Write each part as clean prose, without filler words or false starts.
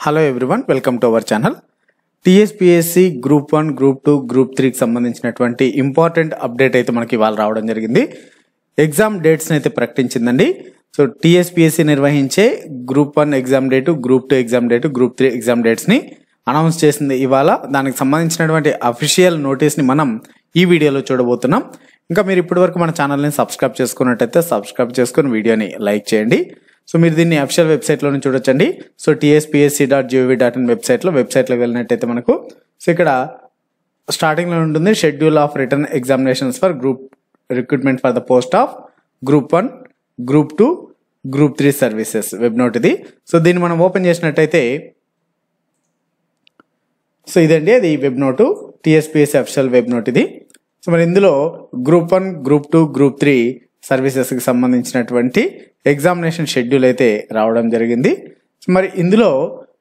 Hello everyone, welcome to our channel. TSPSC group 1, group 2, group 3కి సంబంధించినటువంటి important update అయితే మనకి ఇవాళ రావడం జరిగింది. ఎగ్జామ్ డేట్స్ని అయితే ప్రకటించిందండి. సో టీఎస్పీఎస్సీ నిర్వహించే group 1 exam date, group 2 exam date, group 3 exam డేట్స్ని అనౌన్స్ చేసింది ఇవాళ. దానికి సంబంధించినటువంటి అఫీషియల్ నోటీస్ని మనం ఈ వీడియోలో చూడబోతున్నాం. ఇంకా మీరు ఇప్పటివరకు మన ఛానల్ని సబ్స్క్రైబ్ చేసుకున్నట్టయితే సబ్స్క్రైబ్ చేసుకుని వీడియోని లైక్ చేయండి. సో మీరు దీన్ని అఫీషియల్ వెబ్సైట్లోనే చూడొచ్చండి. సో tspsc.gov.in వెబ్సైట్లోకి వెళ్ళినట్టయితే మనకు సో ఇక్కడ స్టార్టింగ్లో ఉంటుంది schedule of return examinations for group recruitment for the post of group 1, group 2, group 3 services web note ఇది. సో దీన్ని మనం ఓపెన్ చేసినట్టయితే సో ఇదండి అది web note, TSPSC official web note ఇది. సో మరి ఇందులో గ్రూప్ 1, గ్రూప్ 2, గ్రూప్ 3 సర్వీసెస్కి సంబంధించినటువంటి ఎగ్జామినేషన్ షెడ్యూల్ అయితే రావడం జరిగింది. సో మరి ఇందులో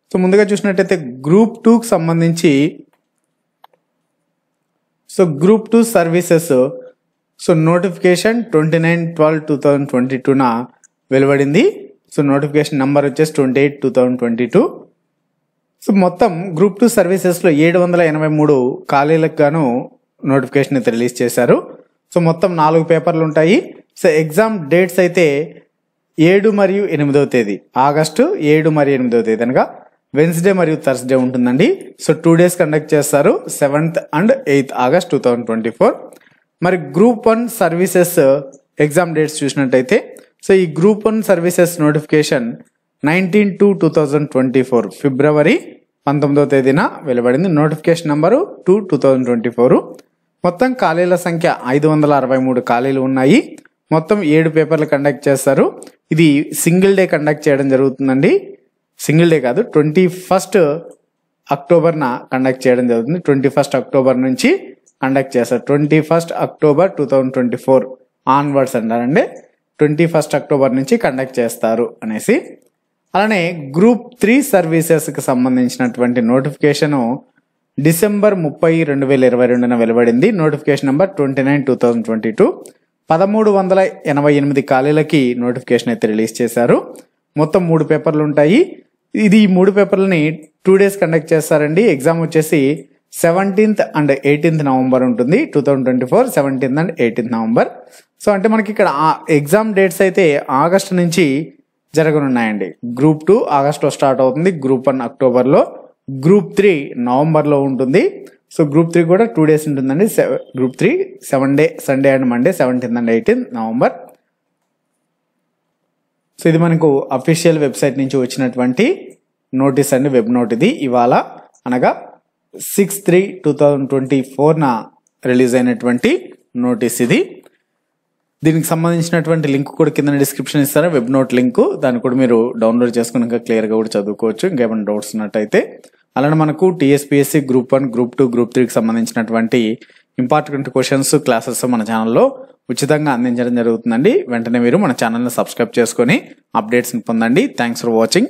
సో ముందుగా చూసినట్టయితే గ్రూప్ 2కి సంబంధించి so group 2 services so notification 29/12/2022 వెలువడింది. సో నోటిఫికేషన్ నంబర్ వచ్చేసి 28/2022. సో మొత్తం గ్రూప్ 2 సర్వీసెస్లో 783 ఖాళీలకు గాను నోటిఫికేషన్ అయితే రిలీజ్ చేశారు. సో మొత్తం 4 పేపర్లు ఉంటాయి. సో ఎగ్జామ్ డేట్స్ అయితే 7 మరియు 8వ తేదీ, ఆగస్టు 7 మరియు 8వ తేదీ అనగా వెన్స్డే మరియు థర్స్డే ఉంటుందండి. సో 2 days కండక్ట్ చేస్తారు, 7th and 8th ఆగస్ట్ 2024. మరి గ్రూప్ 1 సర్వీసెస్ ఎగ్జామ్ డేట్స్ చూసినట్టయితే సో ఈ గ్రూప్ 1 సర్వీసెస్ నోటిఫికేషన్ 19/2/2024 ఫిబ్రవరి 19వ తేదీన వెలువడింది. Notification number 2/2024. మొత్తం ఖాళీల సంఖ్య 563 ఖాళీలు ఉన్నాయి. మొత్తం 7 పేపర్లు కండక్ట్ చేస్తారు. ఇది సింగిల్ డే కండక్ట్ చేయడం జరుగుతుందండి. సింగిల్ డే కాదు, 21 అక్టోబర్న కండక్ట్ చేయడం జరుగుతుంది. 21 అక్టోబర్ నుంచి కండక్ట్ చేస్తారు. 21 అక్టోబర్ 2024 ఆన్వర్డ్స్ అంటారండి. 21 అక్టోబర్ నుంచి కండక్ట్ చేస్తారు అనేసి. అలానే గ్రూప్ 3 సర్వీసెస్కి సంబంధించినటువంటి నోటిఫికేషను డిసెంబర్ 30, 2022 వెలువడింది. Notification number 29/2022. 1388 ఖాళీలకి నోటిఫికేషన్ అయితే రిలీజ్ చేశారు. మొత్తం 3 పేపర్లు ఉంటాయి. ఇది ఈ 3 పేపర్లని 2 days కండక్ట్ చేస్తారండి. ఎగ్జామ్ వచ్చేసి 17th and 18th నవంబర్ ఉంటుంది. 2024 17th and 18th November. So అంటే మనకి ఇక్కడ ఎగ్జామ్ డేట్స్ అయితే ఆగస్టు నుంచి జరగనున్నాయండి. గ్రూప్ 2 ఆగస్టులో స్టార్ట్ అవుతుంది, గ్రూప్ 1 అక్టోబర్లో, గ్రూప్ 3 నవంబర్లో ఉంటుంది. సో గ్రూప్ 3 కూడా 2 days ఉంటుందండి. Group 3 Sunday and Monday 17th and 18th November. So ఇది మనకు అఫీషియల్ వెబ్సైట్ నుంచి వచ్చినటువంటి నోటీస్ అండి, వెబ్ నోట్ ఇది. ఇవాళ అనగా 6/3/2024 రిలీజ్ అయినటువంటి నోటీస్ ఇది. దీనికి సంబంధించినటువంటి లింక్ కూడా కింద డిస్క్రిప్షన్ ఇస్తారా, వెబ్ నోట్ లింక్. దాన్ని కూడా మీరు డౌన్లోడ్ చేసుకుని ఇంకా క్లియర్గా కూడా చదువుకోవచ్చు ఇంకేమైనా డౌట్స్ ఉన్నట్టయితే. అలానే మనకు టీఎస్పీఎస్సీ గ్రూప్ 1, గ్రూప్ 2, గ్రూప్ 3కి సంబంధించినటువంటి ఇంపార్టెంట్ క్వశ్చన్స్, క్లాసెస్ మన ఛానల్లో ఉచితంగా అందించడం జరుగుతుందండి. వెంటనే మీరు మన ఛానల్ని సబ్స్క్రైబ్ చేసుకొని అప్డేట్స్ని పొందండి. Thanks for watching.